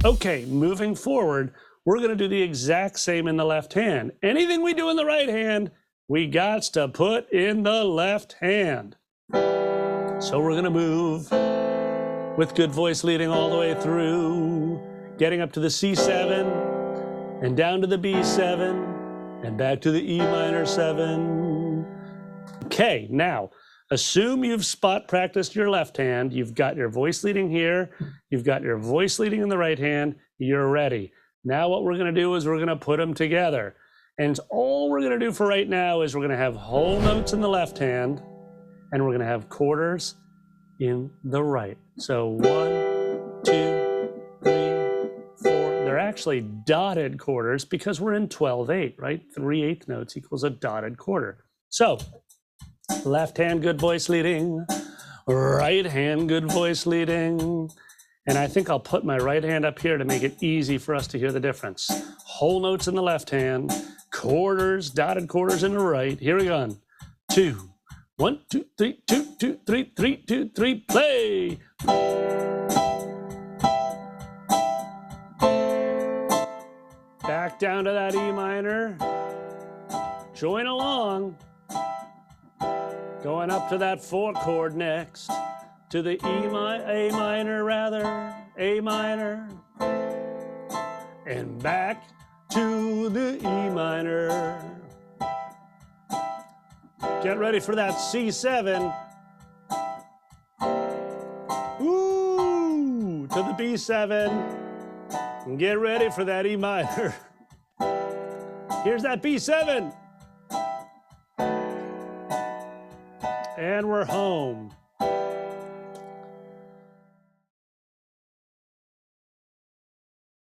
Okay, moving forward, we're going to do the exact same in the left hand. Anything we do in the right hand, we got to put in the left hand. So we're going to move with good voice leading all the way through, getting up to the C7 and down to the B7 and back to the E minor 7. Okay, now assume you've spot practiced your left hand. You've got your voice leading here. You've got your voice leading in the right hand. You're ready. Now what we're going to do is we're going to put them together. And all we're going to do for right now is we're going to have whole notes in the left hand, and we're going to have quarters in the right. So 1, 2, 3, 4. They're actually dotted quarters because we're in 12/8, right? 3/8 notes equals a dotted quarter. So left hand, good voice leading. Right hand, good voice leading. And I think I'll put my right hand up here to make it easy for us to hear the difference. Whole notes in the left hand, quarters, dotted quarters in the right. Here we go. 2, 1, 2, 3, 2, 2, 3, 3, 2, 3, play. Back down to that E minor. Join along. Going up to that 4 chord next. To the A minor rather, A minor. And back to the E minor. Get ready for that C7. Ooh, to the B7. And get ready for that E minor. Here's that B7. And we're home.